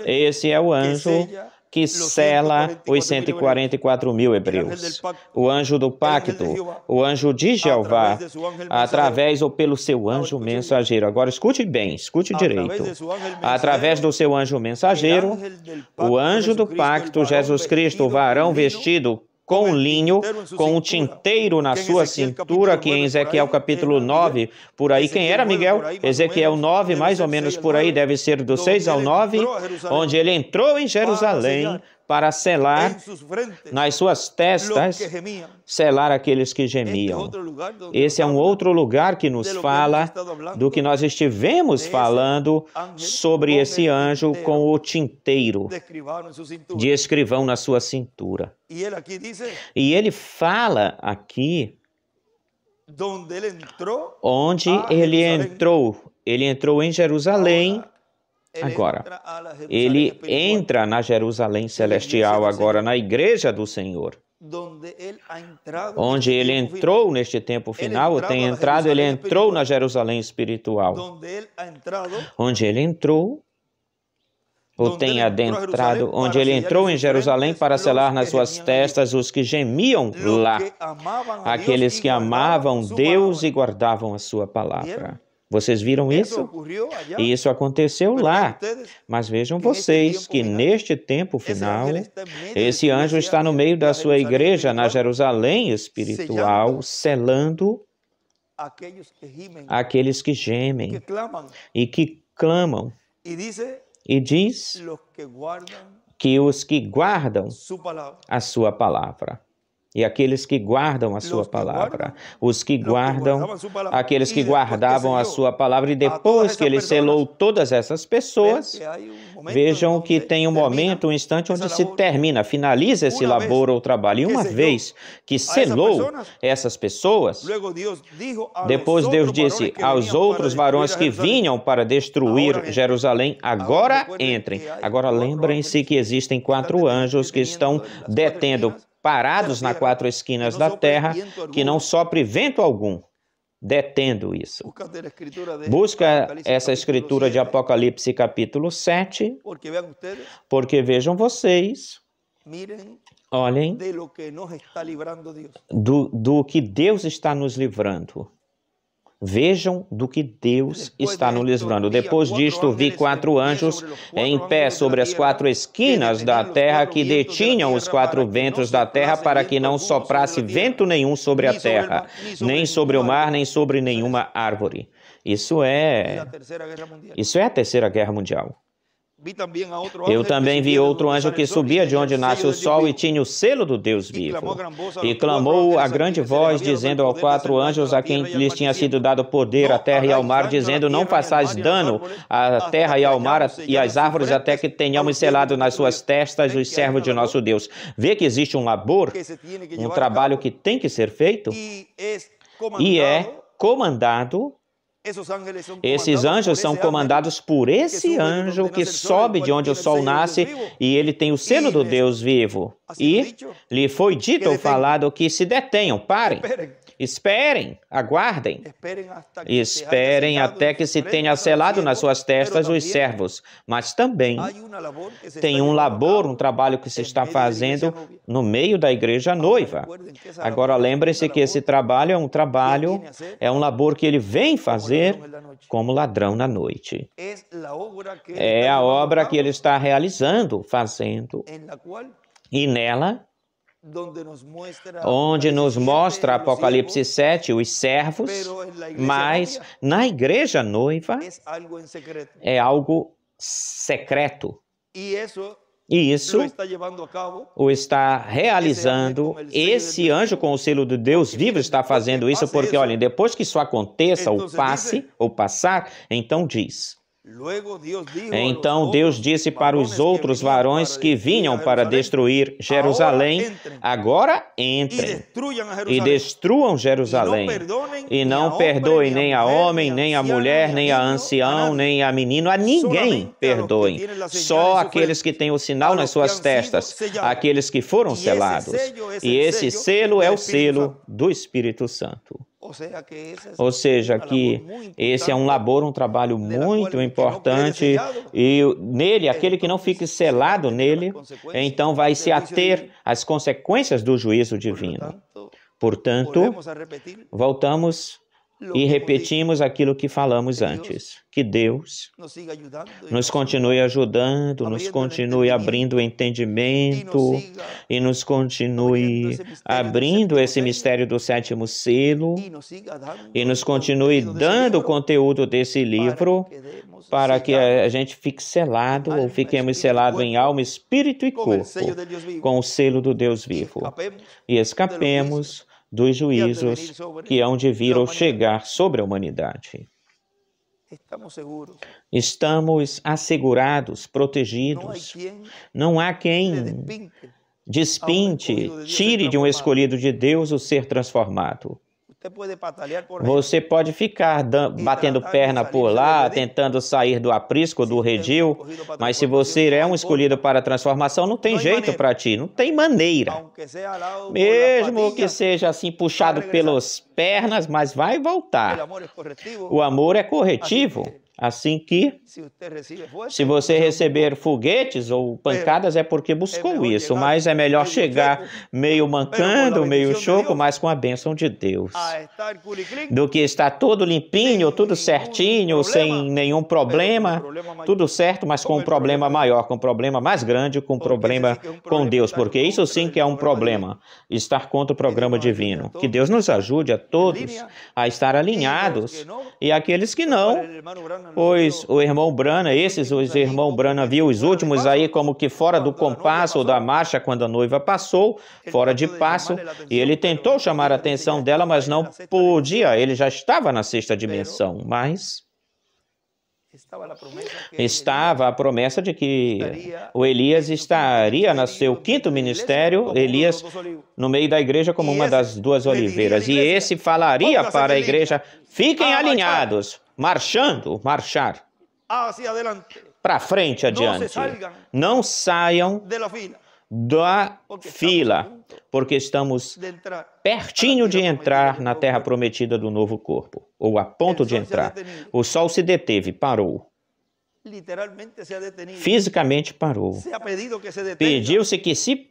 Esse é o anjo que sela os 144 mil hebreus. O anjo do pacto, o anjo de Jeová, através ou pelo seu anjo mensageiro. Agora escute bem, escute direito. Através do seu anjo mensageiro, o anjo do pacto, Jesus Cristo, o varão vestido com linho, com um tinteiro na sua cintura, que em Ezequiel capítulo 9, por aí, quem era Miguel? Ezequiel 9, mais ou menos por aí, deve ser do 6 ao 9, onde ele entrou em Jerusalém para selar nas suas testas, selar aqueles que gemiam. Esse é um outro lugar que nos fala do que nós estivemos falando sobre esse anjo com o tinteiro de escrivão na sua cintura. E ele fala aqui onde ele entrou em Jerusalém. Agora, ele entra na Jerusalém celestial, agora na igreja do Senhor. Onde ele entrou neste tempo final, ele entrou na Jerusalém espiritual. Onde ele entrou, ou tem adentrado, onde ele entrou em Jerusalém para selar nas suas testas os que gemiam lá, aqueles que amavam Deus e guardavam a sua palavra. Vocês viram isso? E isso aconteceu lá. Mas vejam vocês que neste tempo final, esse anjo está no meio da sua igreja, na Jerusalém espiritual, selando aqueles que gemem e que clamam. E diz que os que guardam a sua palavra. E aqueles que guardam a sua palavra, os que guardam, aqueles que guardavam a sua palavra, e depois que ele selou todas essas pessoas, vejam que tem um momento, um instante onde se termina, finaliza esse labor ou trabalho. E uma vez que selou essas pessoas, depois Deus disse aos outros varões que vinham para destruir Jerusalém, agora entrem. Agora lembrem-se que existem 4 anjos que estão detendo, parados nas 4 esquinas da terra, que não sopre vento algum, detendo isso. Busca essa escritura de Apocalipse capítulo 7, porque vejam vocês, olhem do que Deus está nos livrando. Vejam do que Deus está nos livrando. Depois disto, vi 4 anjos em pé sobre as 4 esquinas da terra, que detinham os 4 ventos da terra, para que não soprasse vento nenhum sobre a terra, nem sobre o mar, nem sobre nenhuma árvore. Isso é a Terceira Guerra Mundial. Eu também vi outro anjo que subia de onde nasce o sol e tinha o selo do Deus vivo. E clamou a grande voz, dizendo aos 4 anjos a quem lhes tinha sido dado poder à terra e ao mar, dizendo: não façais dano à terra e ao mar e às árvores, até que tenhamos selado nas suas testas os servos de nosso Deus. Vê que existe um labor, um trabalho que tem que ser feito, e é comandado. Esses anjos são comandados por esse anjo que sobe de onde o sol nasce, e ele tem o selo do Deus vivo. E lhe foi dito ou falado que se detenham, parem, Esperem, aguardem. Esperem até que se tenha selado nas suas testas os servos. Mas também tem um labor, um trabalho que se está fazendo no meio da igreja noiva. Agora lembrem-se que esse trabalho é um labor que ele vem fazer como ladrão na noite. É a obra que ele está realizando, fazendo. E nela, onde nos mostra Apocalipse 7, os servos, mas na igreja noiva é algo secreto. E isso o está realizando, esse anjo com o selo de Deus vivo está fazendo isso, porque, olhem, depois que isso aconteça, ou passar, então diz... Então Deus disse para os outros varões que vinham para destruir Jerusalém, agora entrem e destruam Jerusalém, e não perdoem nem a homem, nem a mulher, nem a ancião, nem a menino, a ninguém perdoem, só aqueles que têm o sinal nas suas testas, aqueles que foram selados. E esse selo é o selo do Espírito Santo. Ou seja, que esse é um labor, um trabalho muito importante, e nele, aquele que não fique selado nele, então vai se ater às consequências do juízo divino. Portanto, voltamos e repetimos aquilo que falamos antes. Que Deus nos continue ajudando, nos continue abrindo o entendimento e nos continue abrindo esse mistério do sétimo selo e nos continue dando o conteúdo desse livro para que a gente fique selado ou fiquemos selados em alma, espírito e corpo com o selo do Deus vivo e escapemos dos juízos que hão de vir ou chegar sobre a humanidade. Estamos assegurados, protegidos. Não há quem despinte, tire de um escolhido de Deus o ser transformado. Você pode ficar batendo perna por lá, tentando sair do aprisco, do redil, mas se você é um escolhido para a transformação, não tem jeito para ti, não tem maneira. Mesmo que seja assim puxado pelas pernas, mas vai voltar. O amor é corretivo. Assim que, se você receber foguetes ou pancadas, é porque buscou isso, mas é melhor chegar meio mancando, meio choco, mas com a bênção de Deus, do que estar todo limpinho, tudo certinho, sem nenhum problema, tudo certo, mas com um problema maior, com um problema mais grande, com um problema com Deus, porque isso sim que é um problema, estar contra o programa divino. Que Deus nos ajude a todos a estar alinhados, e aqueles que não, pois o irmão Brana, os irmão Brana viu os últimos aí como que fora do compasso ou da marcha quando a noiva passou, fora de passo, e ele tentou chamar a atenção dela, mas não podia, ele já estava na sexta dimensão, mas estava a promessa de que o Elias estaria no seu quinto ministério, Elias no meio da igreja como uma das duas oliveiras, e esse falaria para a igreja, fiquem alinhados, marchar para frente, adiante. Não saiam da fila, porque estamos pertinho de entrar na terra prometida do novo corpo, ou a ponto de entrar. O sol se deteve, parou. Fisicamente parou. Pediu-se que se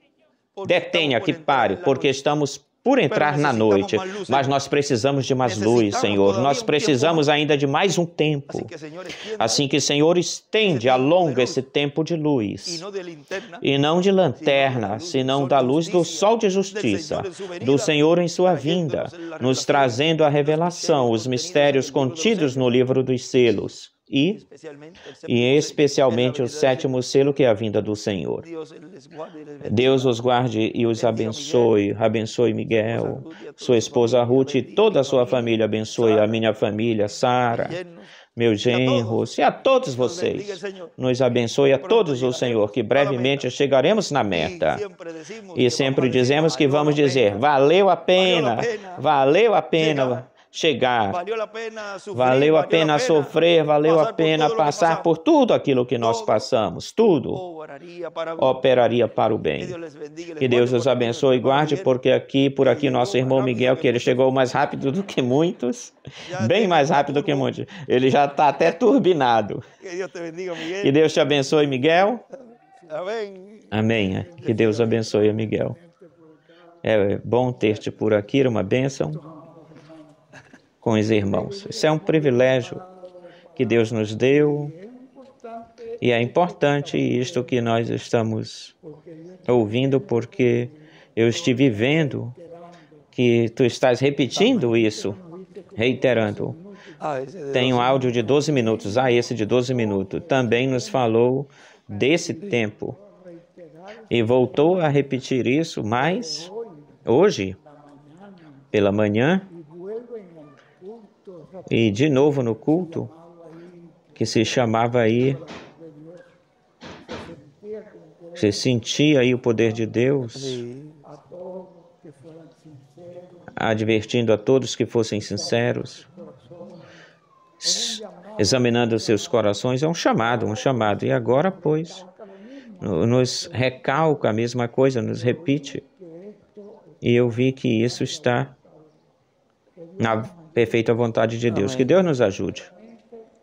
detenha, que pare, porque estamos por entrar na noite, mas nós precisamos de mais luz, Senhor. Nós precisamos ainda de mais um tempo. Assim que, Senhor, estende, alonga esse tempo de luz. E não de lanterna, senão da luz do sol de justiça, do Senhor em sua vinda, nos trazendo a revelação, os mistérios contidos no livro dos selos. E especialmente o sétimo selo, que é a vinda do Senhor. Deus os guarde e os abençoe. Abençoe Miguel, sua esposa Ruth e toda a sua família. Abençoe a minha família, Sara, meus genros e a todos vocês. Nos abençoe a todos o Senhor, que brevemente chegaremos na meta. E sempre dizemos que vamos dizer, valeu a pena, chegar. Valeu a pena sofrer, valeu a pena passar por tudo aquilo que nós passamos. Tudo operaria para o bem. Que Deus os abençoe e guarde, porque por aqui nosso irmão Miguel, que ele chegou mais rápido do que muitos, bem mais rápido do que muitos. Ele já está até turbinado. Que Deus te abençoe, Miguel. Amém. Que Deus abençoe, Miguel. É bom ter-te por aqui, uma bênção com os irmãos. Isso é um privilégio que Deus nos deu e é importante isto que nós estamos ouvindo, porque eu estive vendo que tu estás repetindo isso, reiterando. Tem um áudio de 12 minutos, esse de 12 minutos, também nos falou desse tempo e voltou a repetir isso, mas hoje, pela manhã, e de novo no culto, que se chamava aí, você sentia aí o poder de Deus, advertindo a todos que fossem sinceros, examinando os seus corações. É um chamado. E agora, pois, nos recalca a mesma coisa, nos repite. E eu vi que isso está na perfeita vontade de Deus. Que Deus nos ajude,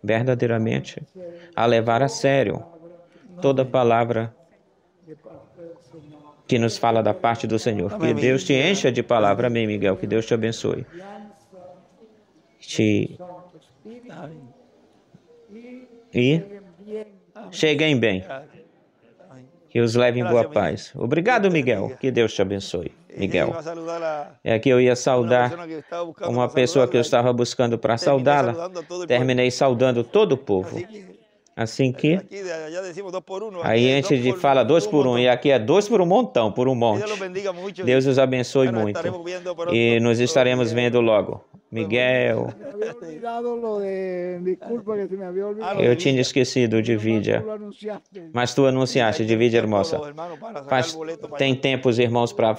verdadeiramente, a levar a sério toda palavra que nos fala da parte do Senhor. Que Deus te encha de palavra. Amém, Miguel. Que Deus te abençoe. E cheguem bem. Que os leve em boa paz. Obrigado, Miguel. Que Deus te abençoe, Miguel. Aqui eu ia saudar uma pessoa que eu estava buscando para saudá-la. Terminei saudando todo o povo. Assim que aí a gente fala 2 por 1, e aqui é 2 por um montão, por um monte. Deus os abençoe muito. E nos estaremos vendo logo. Miguel, eu tinha esquecido de Vídia, mas tu anunciaste de Vídia Hermosa. Tem tempo os irmãos para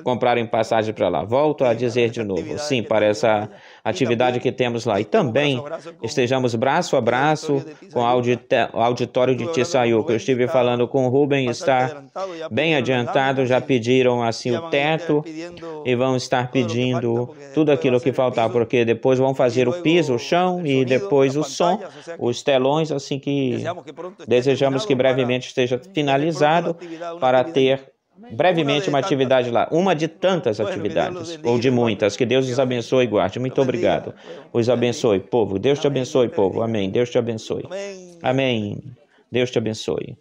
comprarem passagem para lá. Volto a dizer de novo, sim, para essa atividade que temos lá. E também estejamos braço a braço com o auditório de Tissaiuca. Eu estive falando com o Rubem, está bem adiantado, já pediram assim o teto e vão estar pedindo tudo aquilo que faltar, porque depois vão fazer o piso, o chão e depois o som, os telões, assim que desejamos que brevemente esteja finalizado para ter brevemente uma atividade lá, uma de tantas atividades, ou de muitas. Que Deus os abençoe e guarde. Muito obrigado. Os abençoe, povo. Deus te abençoe, povo. Amém. Deus te abençoe. Amém. Deus te abençoe.